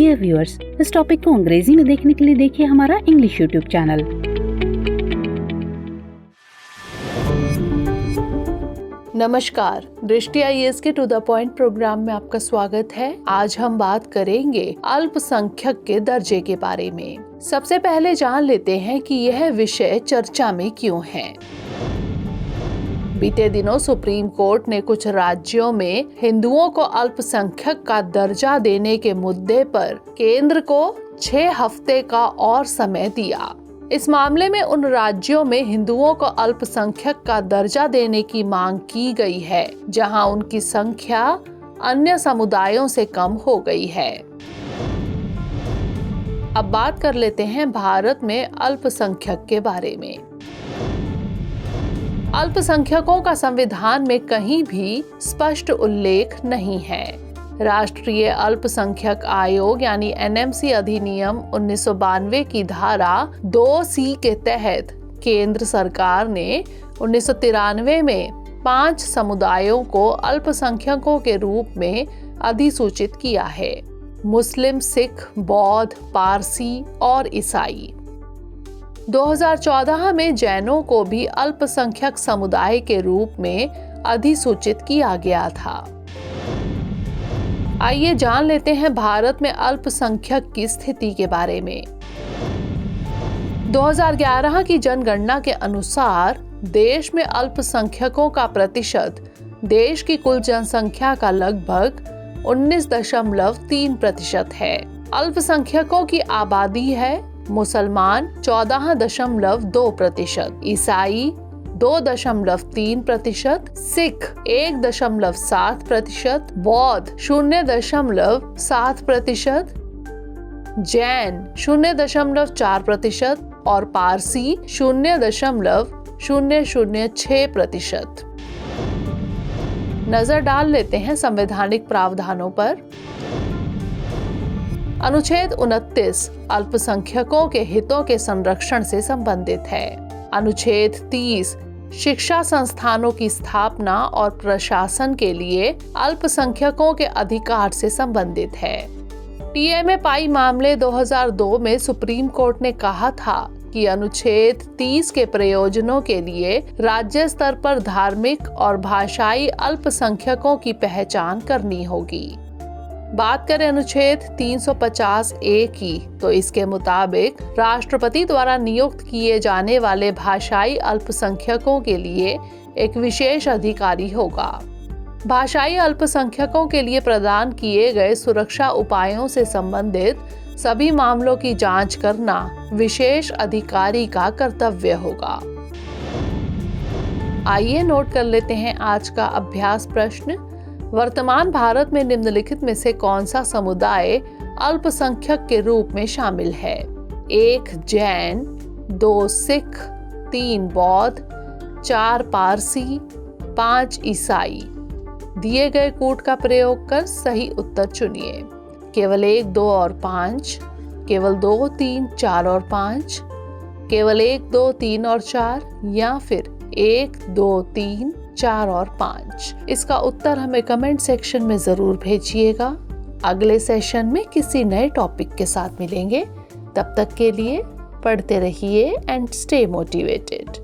Dear viewers, इस topic को अंग्रेजी में देखने के लिए देखिए हमारा इंग्लिश यूट्यूब चैनल। नमस्कार, दृष्टि आईएएस के टू द पॉइंट प्रोग्राम में आपका स्वागत है। आज हम बात करेंगे अल्पसंख्यक के दर्जे के बारे में। सबसे पहले जान लेते हैं कि यह विषय चर्चा में क्यों है। बीते दिनों सुप्रीम कोर्ट ने कुछ राज्यों में हिंदुओं को अल्पसंख्यक का दर्जा देने के मुद्दे पर केंद्र को 6 हफ्ते का और समय दिया। इस मामले में उन राज्यों में हिंदुओं को अल्पसंख्यक का दर्जा देने की मांग की गई है जहां उनकी संख्या अन्य समुदायों से कम हो गई है। अब बात कर लेते हैं भारत में अल्पसंख्यक के बारे में। अल्पसंख्यकों का संविधान में कहीं भी स्पष्ट उल्लेख नहीं है। राष्ट्रीय अल्पसंख्यक आयोग यानी एनएमसी अधिनियम 1992 की धारा 2C के तहत केंद्र सरकार ने 1993 में 5 समुदायों को अल्पसंख्यकों के रूप में अधिसूचित किया है: मुस्लिम, सिख, बौद्ध, पारसी और ईसाई। 2014 में जैनों को भी अल्पसंख्यक समुदाय के रूप में अधिसूचित किया गया था। आइए जान लेते हैं भारत में अल्पसंख्यक की स्थिति के बारे में। 2011 की जनगणना के अनुसार देश में अल्पसंख्यकों का प्रतिशत देश की कुल जनसंख्या का लगभग 19.3% है। अल्पसंख्यकों की आबादी है: मुसलमान 14.2%, ईसाई 2.3%, सिख 1.7%, बौद्ध 0.7%, जैन 0.4% और पारसी 0.006%। नजर डाल लेते हैं संवैधानिक प्रावधानों पर। अनुच्छेद 29 अल्पसंख्यकों के हितों के संरक्षण से संबंधित है। अनुच्छेद 30 शिक्षा संस्थानों की स्थापना और प्रशासन के लिए अल्पसंख्यकों के अधिकार से संबंधित है। टीएमए पाई मामले 2002 में सुप्रीम कोर्ट ने कहा था कि अनुच्छेद 30 के प्रयोजनों के लिए राज्य स्तर पर धार्मिक और भाषाई अल्पसंख्यकों की पहचान करनी होगी। बात करें अनुच्छेद 350A की, तो इसके मुताबिक राष्ट्रपति द्वारा नियुक्त किए जाने वाले भाषाई अल्पसंख्यकों के लिए एक विशेष अधिकारी होगा। भाषाई अल्पसंख्यकों के लिए प्रदान किए गए सुरक्षा उपायों से संबंधित सभी मामलों की जांच करना विशेष अधिकारी का कर्तव्य होगा। आइए नोट कर लेते हैं आज का अभ्यास प्रश्न। वर्तमान भारत में निम्नलिखित में से कौन सा समुदाय अल्पसंख्यक के रूप में शामिल है? 1 जैन, 2 सिख, 3 बौद्ध, 4 पारसी, 5 ईसाई। दिए गए कूट का प्रयोग कर सही उत्तर चुनिए। केवल 1, 2 और 5, केवल 2, 3, 4 और 5, केवल 1, 2, 3 और 4, या फिर 1, 2, 3, 4 और 5। इसका उत्तर हमें कमेंट सेक्शन में जरूर भेजिएगा। अगले सेशन में किसी नए टॉपिक के साथ मिलेंगे। तब तक के लिए पढ़ते रहिए एंड स्टे मोटिवेटेड।